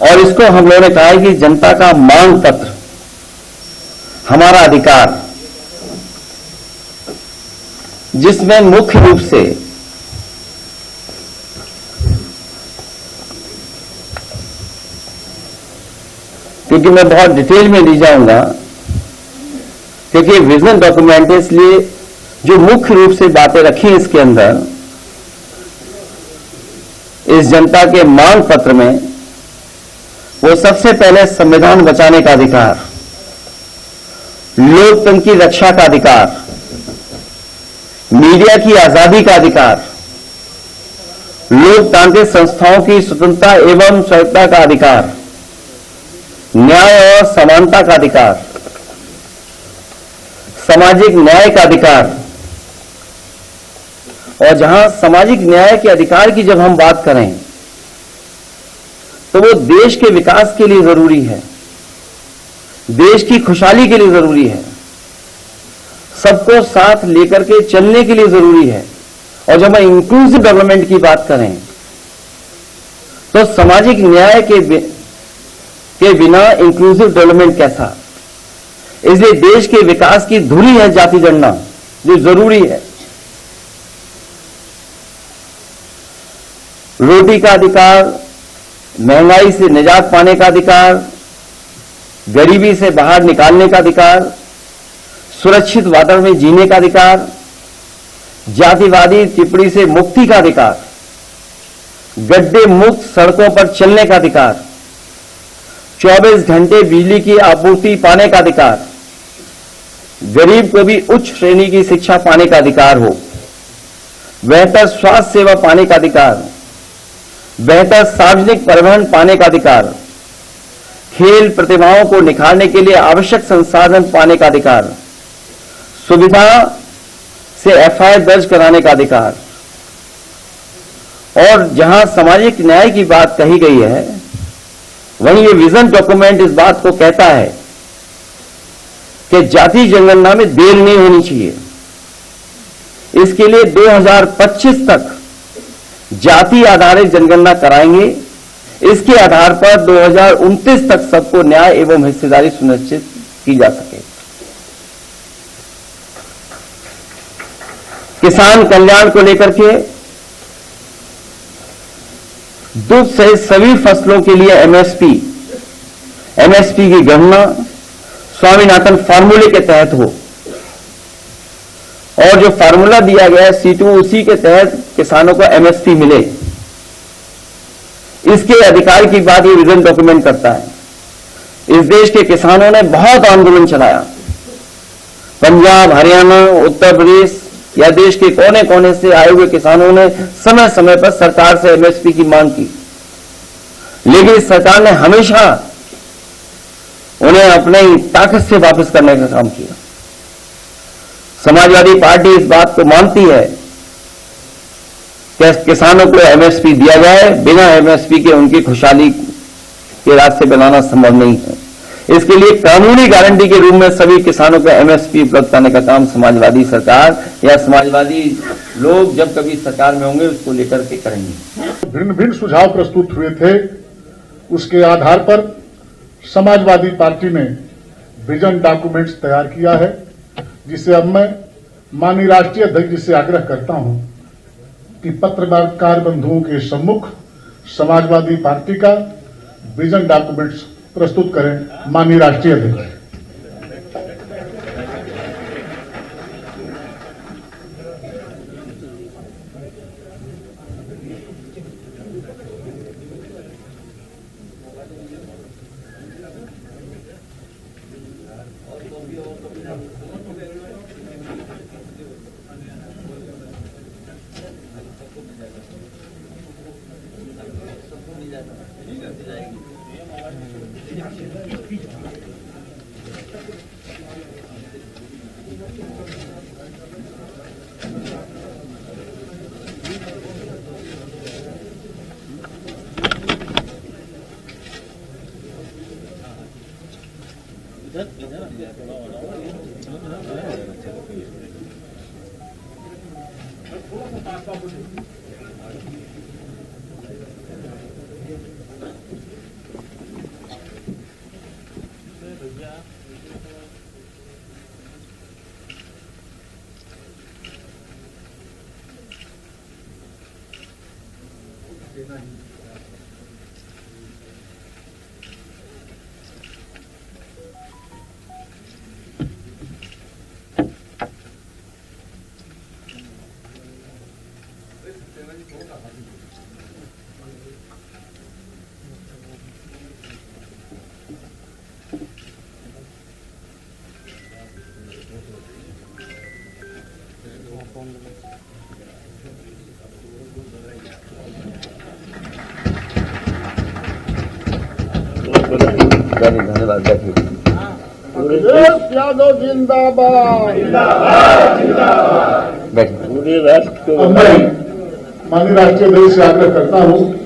और इसको हम लोगों ने कहा है कि जनता का मांग पत्र हमारा अधिकार, जिसमें मुख्य रूप से क्योंकि मैं बहुत डिटेल में नहीं जाऊंगा, क्योंकि विजन डॉक्यूमेंट है, इसलिए जो मुख्य रूप से बातें रखी इसके अंदर, इस जनता के मांग पत्र में, वो सबसे पहले संविधान बचाने का अधिकार, लोकतंत्र की रक्षा का अधिकार, मीडिया की आजादी का अधिकार, लोकतांत्रिक संस्थाओं की स्वतंत्रता एवं स्वायत्तता का अधिकार, न्याय और समानता का अधिकार, सामाजिक न्याय का अधिकार। और जहां सामाजिक न्याय के अधिकार की जब हम बात करें तो वो देश के विकास के लिए जरूरी है, देश की खुशहाली के लिए जरूरी है, सबको साथ लेकर के चलने के लिए जरूरी है। और जब हम इंक्लूसिव डेवलपमेंट की बात करें तो सामाजिक न्याय के बिना इंक्लूसिव डेवलपमेंट कैसा? इसलिए देश के विकास की धुरी है जाति गणना, जो जरूरी है। रोटी का अधिकार, महंगाई से निजात पाने का अधिकार, गरीबी से बाहर निकालने का अधिकार, सुरक्षित वातावरण में जीने का अधिकार, जातिवादी टिप्पणी से मुक्ति का अधिकार, गड्ढे मुक्त सड़कों पर चलने का अधिकार, 24 घंटे बिजली की आपूर्ति पाने का अधिकार, गरीब को भी उच्च श्रेणी की शिक्षा पाने का अधिकार हो, बेहतर स्वास्थ्य सेवा पाने का अधिकार, बेहतर सार्वजनिक परिवहन पाने का अधिकार, खेल प्रतिभाओं को निखारने के लिए आवश्यक संसाधन पाने का अधिकार, सुविधा से एफआईआर दर्ज कराने का अधिकार। और जहां सामाजिक न्याय की बात कही गई है, वहीं ये विजन डॉक्यूमेंट इस बात को कहता है कि जाति जनगणना में देर नहीं होनी चाहिए। इसके लिए 2025 तक जाति आधारित जनगणना कराएंगे। इसके आधार पर 2029 तक सबको न्याय एवं हिस्सेदारी सुनिश्चित की जा सके। किसान कल्याण को लेकर के दूध सहित सभी फसलों के लिए एमएसपी की गणना स्वामीनाथन फार्मूले के तहत हो, और जो फार्मूला दिया गया है C2, उसी के तहत किसानों को एमएसपी मिले। इसके अधिकार की बात ये विजन डॉक्यूमेंट करता है। इस देश के किसानों ने बहुत आंदोलन चलाया, पंजाब, हरियाणा, उत्तर प्रदेश या देश के कोने कोने से आए हुए किसानों ने समय समय पर सरकार से एमएसपी की मांग की, लेकिन सरकार ने हमेशा उन्हें अपनी ताकत से वापस करने का काम किया। समाजवादी पार्टी इस बात को मानती है कि किसानों को एमएसपी दिया जाए, बिना एमएसपी के उनकी खुशहाली के रास्ते बनाना संभव नहीं है। इसके लिए कानूनी गारंटी के रूप में सभी किसानों को एमएसपी उपलब्ध कराने का काम समाजवादी सरकार या समाजवादी लोग जब कभी सरकार में होंगे उसको लेकर के करेंगे। भिन्न भिन्न सुझाव प्रस्तुत हुए थे, उसके आधार पर समाजवादी पार्टी ने विजन डॉक्यूमेंट्स तैयार किया है, जिसे अब मैं माननीय राष्ट्रीय अध्यक्ष जी से आग्रह करता हूं कि पत्रकार बंधुओं के सम्मुख समाजवादी पार्टी का विजन डॉक्यूमेंट्स प्रस्तुत करें। माननीय राष्ट्रीय अध्यक्ष। धन्यवाद। बैठिए। अखिलेश यादव जिंदाबाद। बैठिए। अब मैं माननीय राष्ट्रीय अध्यक्ष से आग्रह करता हूं